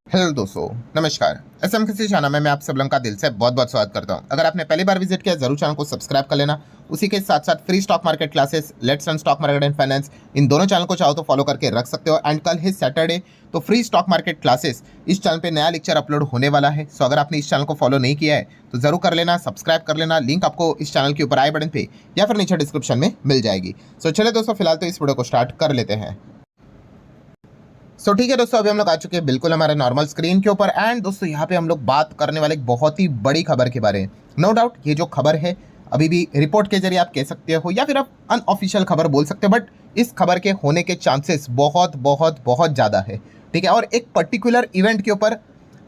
Hello दोस्तों, नमस्कार। SM किसी चैनल में मैं आप सब लोगों का दिल से बहुत बहुत स्वागत करता हूं। अगर आपने पहली बार विजिट किया जरूर चैनल को सब्सक्राइब कर लेना। उसी के साथ साथ free stock market classes, let's run stock market and finance, इन दोनों चैनल को चाहो तो फॉलो करके रख सकते हो। एंड कल है सैटरडे, तो फ्री स्टॉक मार्केट क्लासेस इस चैनल पे नया लेक्चर अपलोड होने वाला है। सो अगर आपने इस चैनल को फॉलो नहीं किया है तो जरूर कर लेना, सब्सक्राइब कर लेना। लिंक आपको इस चैनल के ऊपर आई बटन पे या फिर नीचे डिस्क्रिप्शन में मिल जाएगी। सो चले दोस्तों, फिलहाल तो इस वीडियो को स्टार्ट कर लेते हैं। ठीक है दोस्तों, अभी हम लोग आ चुके हैं बिल्कुल हमारे नॉर्मल स्क्रीन के ऊपर। एंड दोस्तों यहाँ पे हम लोग बात करने वाले एक बहुत ही बड़ी खबर के बारे में। नो डाउट ये जो खबर है अभी भी रिपोर्ट के जरिए आप कह सकते हो या फिर आप अनऑफिशियल खबर बोल सकते हो, बट इस खबर के होने के चांसेस बहुत बहुत बहुत ज़्यादा है। ठीक है, और एक पर्टिकुलर इवेंट के ऊपर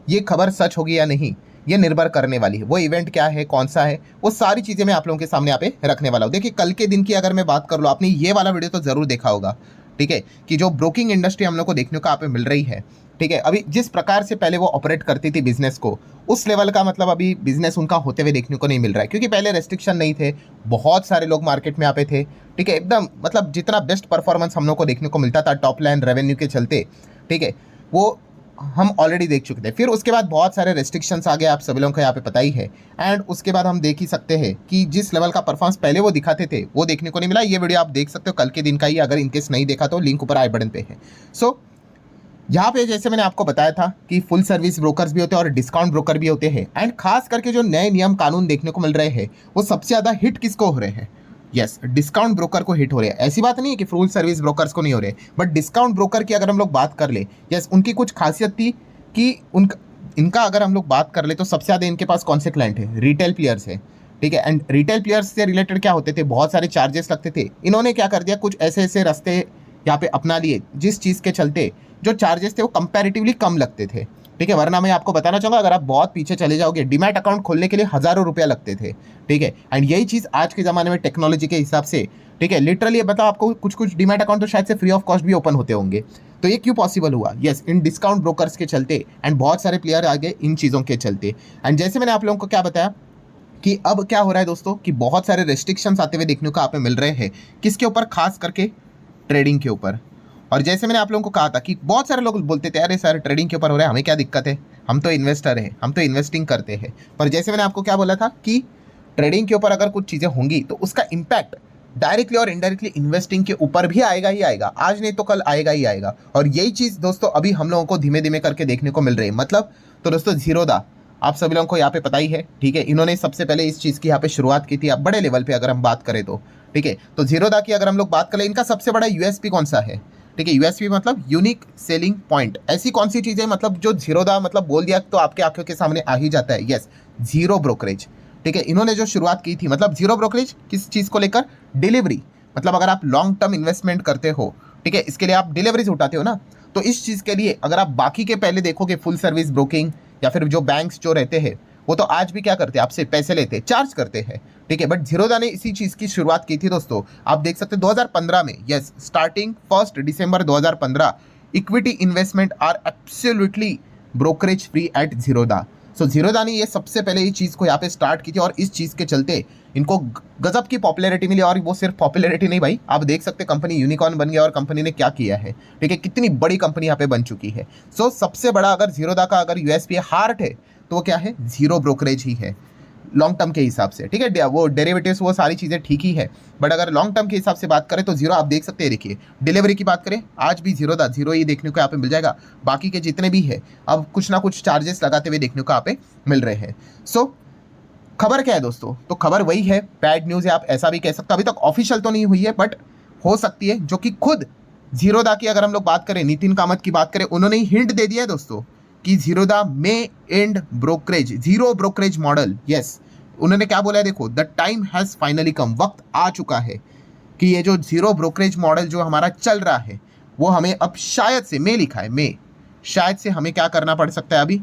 ये खबर सच होगी या नहीं ये निर्भर करने वाली है। वो इवेंट क्या है, कौन सा है, वो सारी चीज़ें मैं आप लोगों के सामने यहाँ पे रखने वाला हूँ। देखिए कल के दिन की अगर मैं बात कर लूँ, आपने ये वाला वीडियो तो ज़रूर देखा होगा। ठीक है, कि जो ब्रोकिंग इंडस्ट्री हम लोग को देखने को यहाँ पे मिल रही है। ठीक है, अभी जिस प्रकार से पहले वो ऑपरेट करती थी बिजनेस को, उस लेवल का मतलब अभी बिजनेस उनका होते हुए देखने को नहीं मिल रहा है। क्योंकि पहले रेस्ट्रिक्शन नहीं थे, बहुत सारे लोग मार्केट में यहाँ पे थे। ठीक है, एकदम मतलब जितना बेस्ट परफॉर्मेंस हम लोग को देखने को मिलता था टॉप लाइन रेवेन्यू के चलते, ठीक है, वो हम ऑलरेडी देख चुके थे। फिर उसके बाद बहुत सारे रेस्ट्रिक्शंस आ गए, आप सभी लोगों को यहाँ पे पता ही है। एंड उसके बाद हम देख ही सकते हैं कि जिस लेवल का परफॉर्मेंस पहले वो दिखाते थे वो देखने को नहीं मिला। ये वीडियो आप देख सकते हो कल के दिन का ही, अगर इनकेस नहीं देखा तो लिंक ऊपर आई बटन पे है। सो यहाँ पे जैसे मैंने आपको बताया था कि फुल सर्विस ब्रोकर्स भी होते हैं और डिस्काउंट ब्रोकर भी होते हैं। एंड खास करके जो नए नियम कानून देखने को मिल रहे हैं वो सबसे ज़्यादा हिट किसको हो रहे हैं? यस, डिस्काउंट ब्रोकर को हिट हो रहे हैं। ऐसी बात नहीं है कि फुल सर्विस ब्रोकर्स को नहीं हो रहे, बट डिस्काउंट ब्रोकर की अगर हम लोग बात कर ले, यस, उनकी कुछ खासियत थी कि इनका अगर हम लोग बात कर ले तो सबसे ज़्यादा इनके पास कौन से क्लाइंट है? रिटेल प्लेयर्स है। ठीक है, एंड रिटेल प्लेयर्स से रिलेटेड क्या होते थे? बहुत सारे चार्जेस लगते थे। इन्होंने क्या कर दिया, कुछ ऐसे ऐसे रास्ते यहाँ पे अपना लिए जिस चीज़ के चलते जो चार्जेस थे वो कंपैरेटिवली कम लगते थे। ठीक है, वरना मैं आपको बताना चाहूँगा, अगर आप बहुत पीछे चले जाओगे, डीमैट अकाउंट खोलने के लिए हज़ारों रुपया लगते थे। ठीक है, एंड यही चीज़ आज के ज़माने में टेक्नोलॉजी के हिसाब से, ठीक है, लिटरली बताओ आपको, कुछ कुछ डीमैट अकाउंट तो शायद से फ्री ऑफ कॉस्ट भी ओपन होते होंगे। तो ये क्यों पॉसिबल हुआ? यस, इन डिस्काउंट ब्रोकर्स के चलते। एंड बहुत सारे प्लेयर आ गए इन चीज़ों के चलते। एंड जैसे मैंने आप लोगों को क्या बताया कि अब क्या हो रहा है दोस्तों, कि बहुत सारे रेस्ट्रिक्शंस आते हुए देखने को आप मिल रहे हैं। किसके ऊपर? खास करके ट्रेडिंग के ऊपर। और जैसे मैंने आप लोगों को कहा था कि बहुत सारे लोग बोलते थे अरे सर ट्रेडिंग के ऊपर हो रहा है, हमें क्या दिक्कत है, हम तो इन्वेस्टर हैं, हम तो इन्वेस्टिंग करते हैं। पर जैसे मैंने आपको क्या बोला था कि ट्रेडिंग के ऊपर अगर कुछ चीज़ें होंगी तो उसका इम्पैक्ट डायरेक्टली और इनडायरेक्टली इन्वेस्टिंग के ऊपर भी आएगा ही आएगा। आज नहीं तो कल आएगा ही आएगा। और यही चीज़ दोस्तों अभी हम लोगों को धीमे धीमे करके देखने को मिल रही है। मतलब तो दोस्तों जीरोधा आप सभी लोगों को यहाँ पे पता ही है। ठीक है, इन्होंने सबसे पहले इस चीज़ की यहाँ पे शुरुआत की थी, अब बड़े लेवल पे अगर हम बात करें तो। ठीक है, तो जीरोधा की अगर हम लोग बात करें, इनका सबसे बड़ा यूएसपी कौन सा है? ठीक है, यूएसपी मतलब यूनिक सेलिंग पॉइंट। ऐसी कौन सी चीज़ है मतलब जो जीरोधा मतलब बोल दिया तो आपके आंखों के सामने आ ही जाता है? Yes, zero brokerage. ठीक है, इन्होंने जो शुरुआत की थी, मतलब जीरो ब्रोकरेज किस चीज़ को लेकर? डिलीवरी। मतलब अगर आप लॉन्ग टर्म इन्वेस्टमेंट करते हो, ठीक है, इसके लिए आप डिलीवरीज उठाते हो ना, तो इस चीज़ के लिए अगर आप बाकी के पहले देखोगे फुल सर्विस ब्रोकिंग या फिर जो बैंक्स जो रहते हैं वो तो आज भी क्या करते हैं, आपसे पैसे लेते, चार्ज करते हैं। ठीक है, बट जीरोधा ने इसी चीज़ की शुरुआत की थी दोस्तों। आप देख सकते हैं 2015 में, yes, starting 1 December 2015, equity investment are absolutely brokerage free at Zerodha. So Zerodha ने ये सबसे पहले इस चीज़ को यहाँ पे स्टार्ट की थी और इस चीज़ के चलते इनको गजब की पॉपुलैरिटी मिली। और वो सिर्फ पॉपुलैरिटी नहीं भाई, आप देख सकते कंपनी यूनिकॉर्न बन गया और कंपनी ने क्या किया है। ठीक है, कितनी बड़ी कंपनी यहाँ पे बन चुकी है। सो सबसे बड़ा अगर जीरोधा का अगर यूएसपी हार्ट है तो वो क्या है? जीरो ब्रोकरेज ही है लॉन्ग टर्म के हिसाब से। ठीक है, वो डेरिवेटिव्स वो सारी चीज़ें ठीक ही है, बट अगर लॉन्ग टर्म के हिसाब से बात करें तो जीरो आप देख सकते हैं। देखिए डिलीवरी की बात करें, आज भी जीरोधा जीरो ही देखने को यहाँ पे मिल जाएगा। बाकी के जितने भी है अब कुछ ना कुछ चार्जेस लगाते हुए देखने को यहाँ पे मिल रहे हैं। सो खबर क्या है दोस्तों? तो खबर वही है, बैड न्यूज़ है, आप ऐसा भी कह सकते हो। अभी तक ऑफिशियल तो नहीं हुई है बट हो सकती है, जो कि खुद जीरोधा की अगर हम लोग बात करें, नितिन कामत की बात करें, उन्होंने ही हिंट दे दिया है दोस्तों कि जीरोधा में and brokerage, zero brokerage model. Yes, उन्होंने क्या बोला है, देखो द टाइम हैज़ फाइनली कम, वक्त आ चुका है कि ये जो जीरो ब्रोकरेज मॉडल जो हमारा चल रहा है वो हमें अब शायद से, में लिखा है में, शायद से हमें क्या करना पड़ सकता है, अभी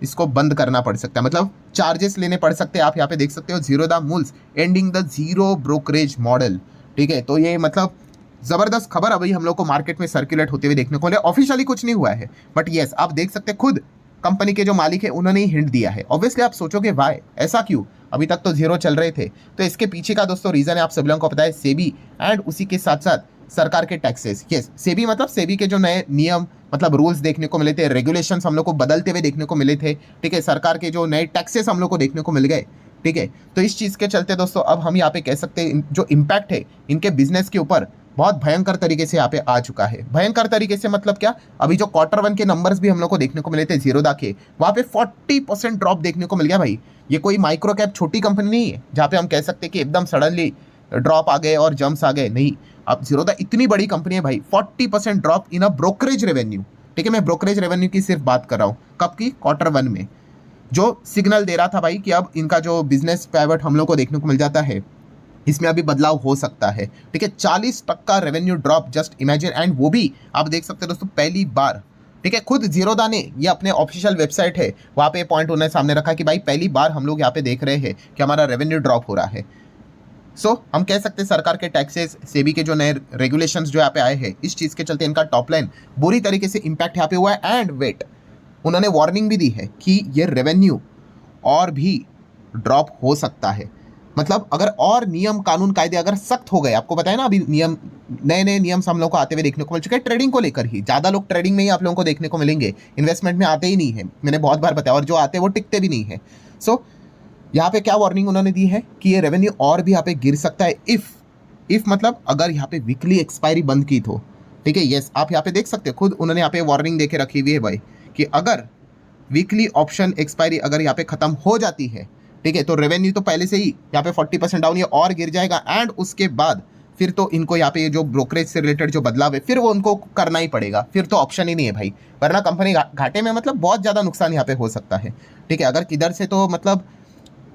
इसको बंद करना पड़ सकता है, मतलब चार्जेस लेने पड़ सकते हैं। आप यहाँ पे देख सकते हो Zerodha moles ending the zero brokerage model. ठीक है, तो ये मतलब जबरदस्त खबर अभी हम लोग को मार्केट में सर्कुलेट होते हुए देखने को मिले। ऑफिशियली कुछ नहीं हुआ है बट यस आप देख सकते हैं खुद कंपनी के जो मालिक है उन्होंने ही हिंट दिया है। ऑब्वियसली आप सोचोगे वाई, ऐसा क्यों, अभी तक तो जीरो चल रहे थे। तो इसके पीछे का दोस्तों रीजन है, आप सब लोगों को पता है, सेबी एंड उसी के साथ साथ सरकार के टैक्सेस। यस, सेबी मतलब सेबी के जो नए नियम मतलब रूल्स देखने को मिले थे, रेगुलेशंस हम लोग को बदलते हुए देखने को मिले थे, ठीक है, सरकार के जो नए टैक्सेस हम लोग को देखने को मिल गए, ठीक है। तो इस चीज़ के चलते दोस्तों अब हम यहाँ पे कह सकते हैं जो इम्पैक्ट है इनके बिजनेस के ऊपर बहुत भयंकर तरीके से यहाँ पे आ चुका है। भयंकर तरीके से मतलब क्या, अभी जो Q1 के नंबर्स भी हम लोग को देखने को मिले थे जीरोधा के, वहाँ पे 40% ड्रॉप देखने को मिल गया भाई। ये कोई माइक्रो कैप छोटी कंपनी नहीं है जहाँ पे हम कह सकते हैं कि एकदम सडनली ड्रॉप आ गए और जम्प्स आ गए, नहीं। अब जीरोधा इतनी बड़ी कंपनी है भाई, 40% drop in a brokerage revenue, ठीक है। मैं ब्रोकरेज रेवेन्यू की सिर्फ बात कर रहा हूँ, कब की, Q1 में, जो सिग्नल दे रहा था भाई कि अब इनका जो बिजनेस पाइवट हम लोग को देखने को मिल जाता है, इसमें अभी बदलाव हो सकता है, ठीक है। 40% revenue drop, just imagine. And वो भी आप देख सकते हैं दोस्तों पहली बार, ठीक है, खुद जीरोधा ने ये अपने ऑफिशियल वेबसाइट है वहाँ पे पॉइंट उन्होंने सामने रखा कि भाई पहली बार हम लोग यहाँ पे देख रहे हैं कि हमारा रेवेन्यू ड्रॉप हो रहा है। हम कह सकते हैं सरकार के टैक्सेस, सेबी के जो नए रेगुलेशंस जो यहाँ पे आए हैं, इस चीज़ के चलते इनका टॉप लाइन बुरी तरीके से इम्पैक्ट यहाँ पे हुआ है। एंड वेट, उन्होंने वार्निंग भी दी है कि ये रेवेन्यू और भी ड्रॉप हो सकता है। मतलब अगर और नियम कानून कायदे अगर सख्त हो गए, आपको बताया ना अभी नियम, नए नए नियम हम लोग को आते हुए देखने को मिल चुके हैं ट्रेडिंग को लेकर ही। ज़्यादा लोग ट्रेडिंग में ही आप लोगों को देखने को मिलेंगे, इन्वेस्टमेंट में आते ही नहीं है, मैंने बहुत बार बताया, और जो आते हैं वो टिकते भी नहीं है। यहाँ पे क्या वार्निंग उन्होंने दी है कि ये रेवेन्यू और भी यहाँ पे गिर सकता है इफ मतलब अगर यहाँ पे वीकली एक्सपायरी बंद की तो, ठीक है। यस, आप यहाँ पे देख सकते हैं, खुद उन्होंने यहाँ पे वार्निंग देके रखी हुई है भाई कि अगर वीकली ऑप्शन एक्सपायरी अगर यहाँ पे खत्म हो जाती है, ठीक है, तो रेवेन्यू तो पहले से ही यहाँ पे 40% डाउन, ये और गिर जाएगा। एंड उसके बाद फिर तो इनको यहाँ पे जो ब्रोकरेज से रिलेटेड जो बदलाव है फिर वो उनको करना ही पड़ेगा, फिर तो ऑप्शन ही नहीं है भाई, वरना कंपनी घाटे में, मतलब बहुत ज़्यादा नुकसान यहाँ पे हो सकता है, ठीक है। अगर किधर से तो मतलब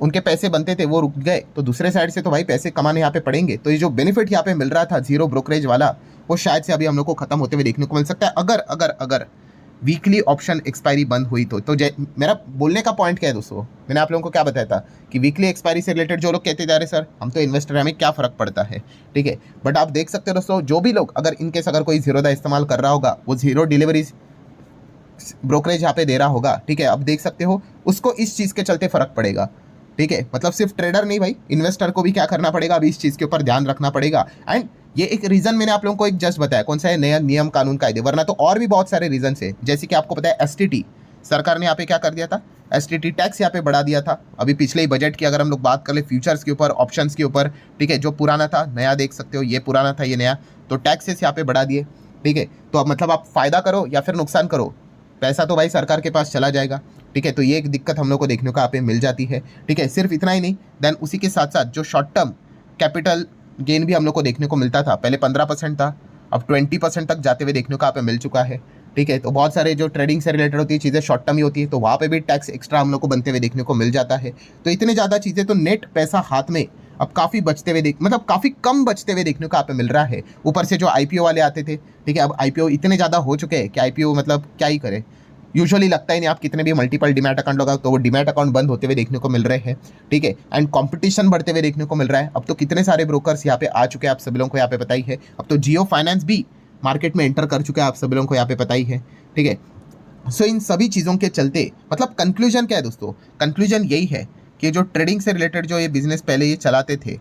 उनके पैसे बनते थे वो रुक गए, तो दूसरे साइड से तो भाई पैसे कमाने यहाँ पे पड़ेंगे। तो ये जो बेनिफिट यहाँ पे मिल रहा था जीरो ब्रोकरेज वाला, वो शायद से अभी हम लोग को खत्म होते हुए देखने को मिल सकता है अगर अगर अगर वीकली ऑप्शन एक्सपायरी बंद हुई तो मेरा बोलने का पॉइंट क्या है दोस्तों, मैंने आप लोगों को क्या बताया था कि वीकली एक्सपायरी से रिलेटेड जो लोग कहते जा रहे सर हम तो इन्वेस्टर हैं, हमें क्या फ़र्क पड़ता है, ठीक है। बट आप देख सकते हो दोस्तों, जो भी लोग अगर इनकेस अगर कोई जीरोधा इस्तेमाल कर रहा होगा, वो जीरो डिलीवरी ब्रोकरेज यहाँ पे दे रहा होगा, ठीक है, अब देख सकते हो उसको इस चीज़ के चलते फ़र्क पड़ेगा, ठीक है। मतलब सिर्फ ट्रेडर नहीं भाई, इन्वेस्टर को भी क्या करना पड़ेगा, अभी इस चीज़ के ऊपर ध्यान रखना पड़ेगा। एंड ये एक रीज़न मैंने आप लोगों को एक जस्ट बताया, कौन सा है, नया नियम कानून कायदे, वरना तो और भी बहुत सारे रीजन है। जैसे कि आपको पता है एसटीटी, सरकार ने यहाँ पे क्या कर दिया था, एसटीटी टैक्स यहाँ पे बढ़ा दिया था अभी पिछले ही बजट की। अगर हम लोग बात कर ले फ्यूचर्स के ऊपर, ऑप्शंस के ऊपर, ठीक है, जो पुराना था नया देख सकते हो, ये पुराना था ये नया, तो टैक्सेस यहाँ पे बढ़ा दिए, ठीक है। तो अब मतलब आप फायदा करो या फिर नुकसान करो, पैसा तो भाई सरकार के पास चला जाएगा, ठीक है। तो ये एक दिक्कत हम लोग को देखने को यहाँ पे मिल जाती है, ठीक है। सिर्फ इतना ही नहीं, देन उसी के साथ साथ जो शॉर्ट टर्म कैपिटल गेन भी हम लोग को देखने को मिलता था, पहले 15% था, अब 20% तक जाते हुए देखने को यहाँ पे मिल चुका है, ठीक है। तो बहुत सारे जो ट्रेडिंग से रिलेटेड होती है चीज़ें शॉर्ट टर्म ही होती है, तो वहाँ पे भी टैक्स एक्स्ट्रा हम लोग को बनते हुए देखने को मिल जाता है। तो इतने ज़्यादा चीज़ें, तो नेट पैसा हाथ में अब काफ़ी बचते हुए मतलब काफ़ी कम बचते हुए देखने को यहाँ पे मिल रहा है। ऊपर से जो आईपीओ वाले आते थे, ठीक है, अब आईपीओ इतने ज़्यादा हो चुके हैं कि आईपीओ मतलब क्या ही करे, यूजुअली लगता ही नहीं। आप कितने भी मल्टीपल डीमैट अकाउंट लगाओ तो वो डीमैट अकाउंट बंद होते हुए देखने को मिल रहे हैं, ठीक है। एंड कंपटीशन बढ़ते हुए देखने को मिल रहा है। अब तो कितने सारे ब्रोकर्स यहाँ पे आ चुके हैं, आप सभी लोगों को यहाँ पे पता ही है। अब तो जियो फाइनेंस भी मार्केट में एंटर कर चुका है, आप सभी लोगों को यहाँ पे पता ही है, ठीक है। सो इन सभी चीज़ों के चलते मतलब कंक्लूजन क्या है दोस्तों, कंक्लूजन यही है कि जो ट्रेडिंग से रिलेटेड जो ये बिजनेस पहले ये चलाते थे,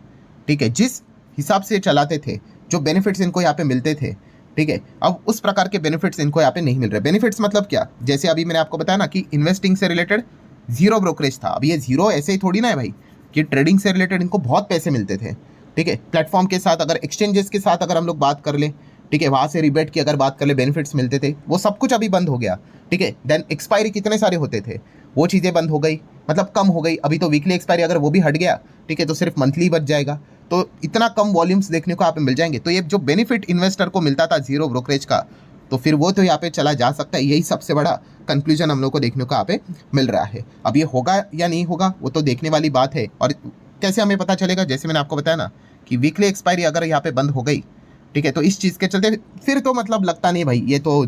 ठीक है, जिस हिसाब से चलाते थे, जो बेनिफिट्स इनको यहाँ पे मिलते थे, ठीक है, अब उस प्रकार के बेनिफिट्स इनको यहाँ पे नहीं मिल रहे। बेनिफिट्स मतलब क्या, जैसे अभी मैंने आपको बताया ना कि इन्वेस्टिंग से रिलेटेड जीरो ब्रोकरेज था। अब ये जीरो ऐसे ही थोड़ी ना है भाई कि ट्रेडिंग से रिलेटेड इनको बहुत पैसे मिलते थे, ठीक है। प्लेटफॉर्म के साथ अगर एक्सचेंजेस के साथ अगर हम लोग बात कर ले, ठीक है, वहाँ से रिबेट की अगर बात कर ले, बेनिफिट्स मिलते थे, वो सब कुछ अभी बंद हो गया, ठीक है। देन एक्सपायरी कितने सारे होते थे, वो चीज़ें बंद हो गई, मतलब कम हो गई। अभी तो वीकली एक्सपायरी अगर वो भी हट गया, ठीक है, तो सिर्फ मंथली बच जाएगा, तो इतना कम वॉल्यूम्स देखने को यहाँ पे मिल जाएंगे। तो ये जो बेनिफिट इन्वेस्टर को मिलता था जीरो ब्रोकरेज का, तो फिर वो तो यहाँ पे चला जा सकता है। यही सबसे बड़ा कंक्लूजन हम लोग को देखने को यहाँ पे मिल रहा है। अब ये होगा या नहीं होगा वो तो देखने वाली बात है। और कैसे हमें पता चलेगा, जैसे मैंने आपको बताया ना कि वीकली एक्सपायरी अगर यहाँ पे बंद हो गई, ठीक है, तो इस चीज़ के चलते फिर तो मतलब लगता नहीं भाई ये तो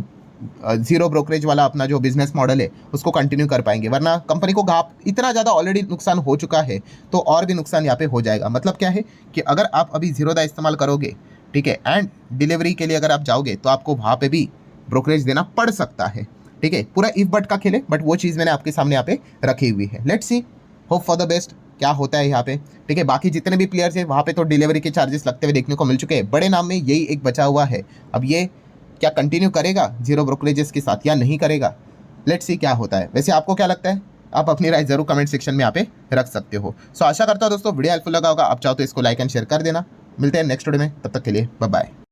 जीरो ब्रोकरेज वाला अपना जो बिजनेस मॉडल है उसको कंटिन्यू कर पाएंगे, वरना कंपनी को घाप इतना ज़्यादा ऑलरेडी नुकसान हो चुका है, तो और भी नुकसान यहाँ पे हो जाएगा। मतलब क्या है कि अगर आप अभी जीरोधा इस्तेमाल करोगे, ठीक है, एंड डिलीवरी के लिए अगर आप जाओगे तो आपको वहाँ पे भी ब्रोकरेज देना पड़ सकता है, ठीक है। पूरा इफ बट का खेले, बट वो चीज़ मैंने आपके सामने यहाँ पे रखी हुई है। Let's see, hope for the best क्या होता है यहाँ पे, ठीक है। बाकी जितने भी प्लेयर्स हैं वहाँ पे तो डिलीवरी के चार्जेस लगते हुए देखने को मिल चुके हैं। बड़े नाम में यही एक बचा हुआ है। अब ये क्या कंटिन्यू करेगा जीरो ब्रोकरेजेस के साथ या नहीं करेगा? लेट्स सी क्या होता है। वैसे आपको क्या लगता है? आप अपनी राय जरूर कमेंट सेक्शन में यहाँ पे रख सकते हो। सो आशा करता हूँ दोस्तों वीडियो हेल्पफुल लगा होगा। आप चाहो तो इसको लाइक एंड शेयर कर देना। मिलते हैं नेक्स्ट वीडियो में, तब तक के लिए बाय बाय।